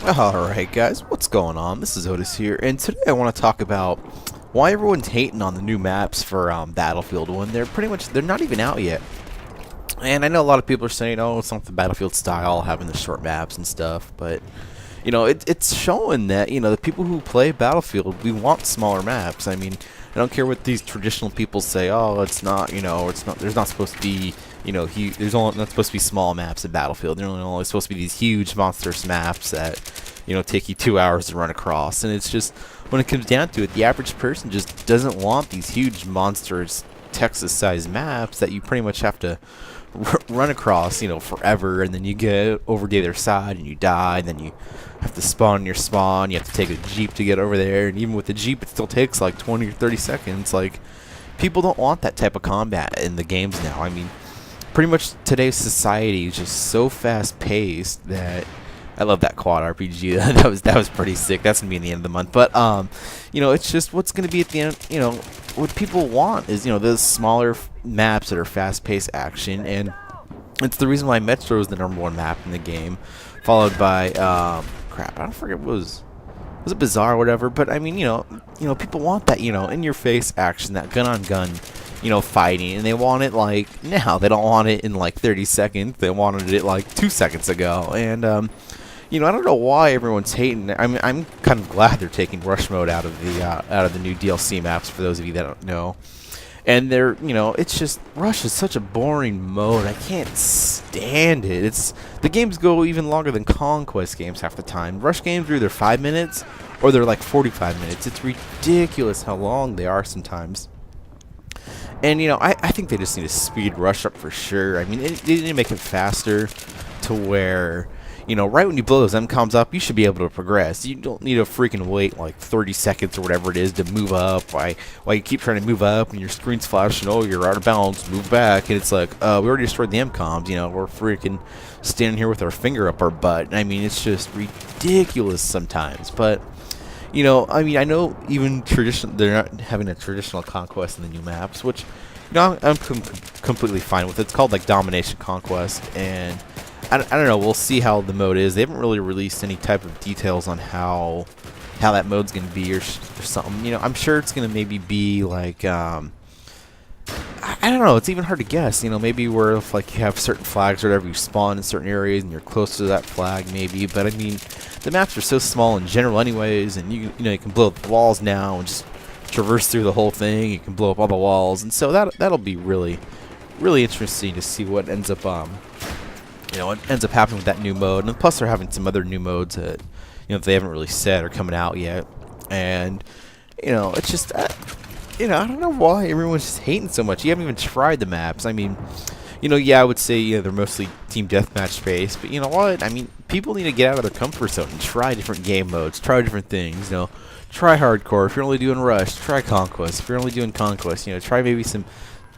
Alright guys, what's going on? This is Otis here, and today I want to talk about why everyone's hating on the new maps for Battlefield when they're not even out yet. And I know a lot of people are saying, oh, it's not the Battlefield style, having the short maps and stuff, but it's showing that, the people who play Battlefield, we want smaller maps. I mean, I don't care what these traditional people say, oh, it's not, there's not supposed to be, there's only not supposed to be small maps in Battlefield. There's only supposed to be these huge monstrous maps that, take you 2 hours to run across. And it's just, when it comes down to it, the average person just doesn't want these huge monstrous Texas-sized maps that you pretty much have to run across, forever, and then you get over to the other side and you die, and then you have to spawn in your spawn, you have to take a Jeep to get over there, and even with the Jeep it still takes like 20 or 30 seconds. Like, people don't want that type of combat in the games now. I mean, pretty much today's society is just so fast paced that I love that quad RPG. that was pretty sick. That's gonna be in the end of the month. But it's just what's gonna be at the end. What people want is those smaller maps that are fast-paced action, and it's the reason why Metro is the #1 map in the game, followed by crap. I don't forget what was it Bizarre or whatever. But I mean, people want that in-your-face action, that gun-on-gun. Fighting, and they want it like now. They don't want it in like 30 seconds. They wanted it like 2 seconds ago. And I don't know why everyone's hating. I'm kind of glad they're taking rush mode out of the new DLC maps. For those of you that don't know, and it's just rush is such a boring mode. I can't stand it. The games go even longer than Conquest games half the time. Rush games are either 5 minutes or they're like 45 minutes. It's ridiculous how long they are sometimes. And, I think they just need to speed rush up for sure. I mean, they need to make it faster to where, right when you blow those MCOMs up, you should be able to progress. You don't need to freaking wait like 30 seconds or whatever it is to move up. While you keep trying to move up and your screen's flashing, oh, you're out of bounds, move back. And it's like, we already destroyed the MCOMs. We're freaking standing here with our finger up our butt. I mean, it's just ridiculous sometimes. But I know even they're not having a traditional conquest in the new maps, which, I'm completely fine with. It's called like Domination Conquest, and I don't know. We'll see how the mode is. They haven't really released any type of details on how that mode's gonna be or something. I'm sure it's gonna maybe be like I don't know. It's even hard to guess. Maybe where if like you have certain flags or whatever, you spawn in certain areas and you're close to that flag, maybe. But I mean, the maps are so small in general, anyways, and you can blow up the walls now and just traverse through the whole thing. You can blow up all the walls, and so that'll be really, really interesting to see what ends up what ends up happening with that new mode. And plus, they're having some other new modes that they haven't really said are coming out yet, and it's just. I don't know why everyone's just hating so much. You haven't even tried the maps. I mean, yeah, I would say they're mostly team deathmatch based, but you know what? I mean, people need to get out of their comfort zone and try different game modes, try different things. Try hardcore. If you're only doing rush, try conquest. If you're only doing conquest, try maybe some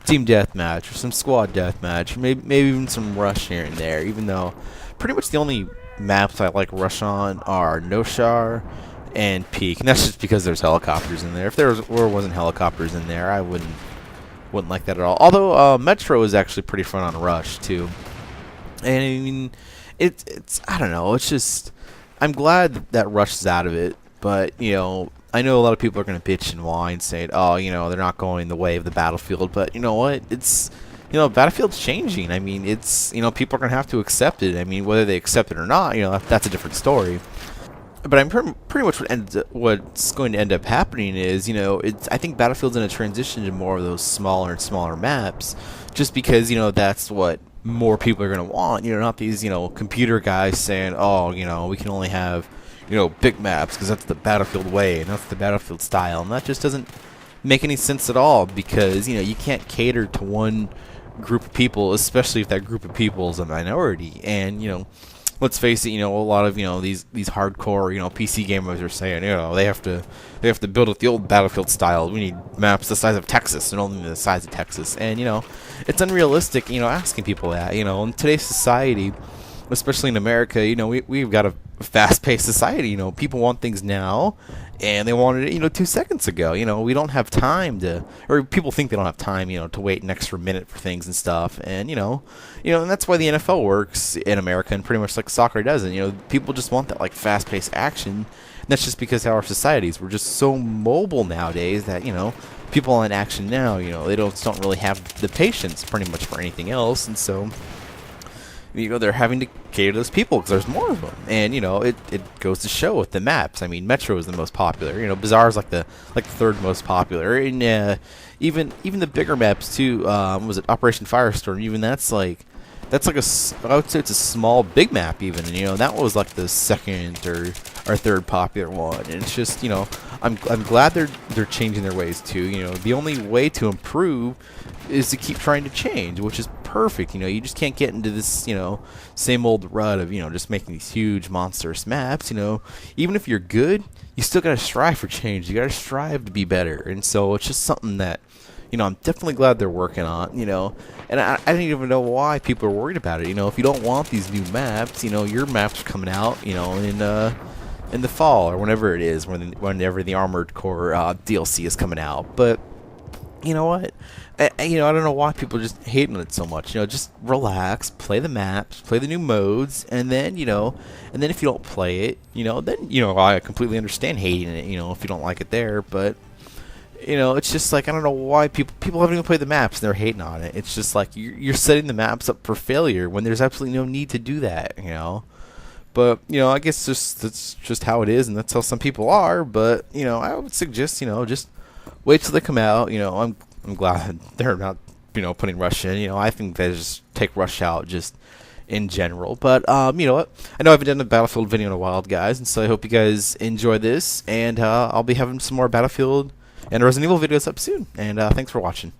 team deathmatch or some squad deathmatch, or maybe even some rush here and there. Even though pretty much the only maps I like rush on are Noshar and Peak, and that's just because there's helicopters in there. If there wasn't helicopters in there, I wouldn't like that at all. Although Metro is actually pretty fun on Rush too. And I mean, it's I don't know. It's just I'm glad that Rush is out of it, but I know a lot of people are gonna bitch and whine, saying, oh, they're not going the way of the Battlefield. But you know what? It's Battlefield's changing. I mean, it's people are gonna have to accept it. I mean, whether they accept it or not, that's a different story. But I'm pretty much what's going to end up happening is, I think Battlefield's in a transition to more of those smaller and smaller maps, just because, that's what more people are going to want. Not these, computer guys saying, oh, we can only have, big maps because that's the Battlefield way and that's the Battlefield style. And that just doesn't make any sense at all because, you can't cater to one group of people, especially if that group of people is a minority. And, let's face it, a lot of these hardcore PC gamers are saying they have to build it the old Battlefield style. We need maps the size of Texas and only the size of Texas, and it's unrealistic asking people that. In today's society, especially in America, we've got a fast-paced society. People want things now, and they wanted it, 2 seconds ago. We don't have time to, or people think they don't have time, to wait an extra minute for things and stuff. And and that's why the NFL works in America, and pretty much like soccer doesn't. People just want that like fast-paced action. And that's just because our societies, we're just so mobile nowadays that people on action now, they don't really have the patience pretty much for anything else, and so they're having to cater to those people because there's more of them. And it goes to show with the maps. I mean, Metro is the most popular. Bazaar is like the third most popular, and even the bigger maps too. Was it Operation Firestorm? Even that's like I would say it's a small big map even. And that was like the second or third popular one. And it's just I'm glad they're changing their ways too. The only way to improve is to keep trying to change, which is perfect. You just can't get into this same old rut of just making these huge monstrous maps. Even if you're good, you still gotta strive for change. You gotta strive to be better. And so it's just something that I'm definitely glad they're working on. And I don't even know why people are worried about it. If you don't want these new maps, your maps are coming out in the fall or whenever it is, whenever the Armored Core DLC is coming out. But you know what? I don't know why people are just hating on it so much. Just relax, play the maps, play the new modes, and then if you don't play it, then I completely understand hating it. If you don't like it there, but it's just like I don't know why people haven't even played the maps and they're hating on it. It's just like you're setting the maps up for failure when there's absolutely no need to do that. But I guess that's just how it is, and that's how some people are. But I would suggest just wait till they come out. I'm glad they're not putting Rush in. I think they just take Rush out just in general. But you know what? I know I haven't done a Battlefield video in a while, guys, and so I hope you guys enjoy this. And I'll be having some more Battlefield and Resident Evil videos up soon. And thanks for watching.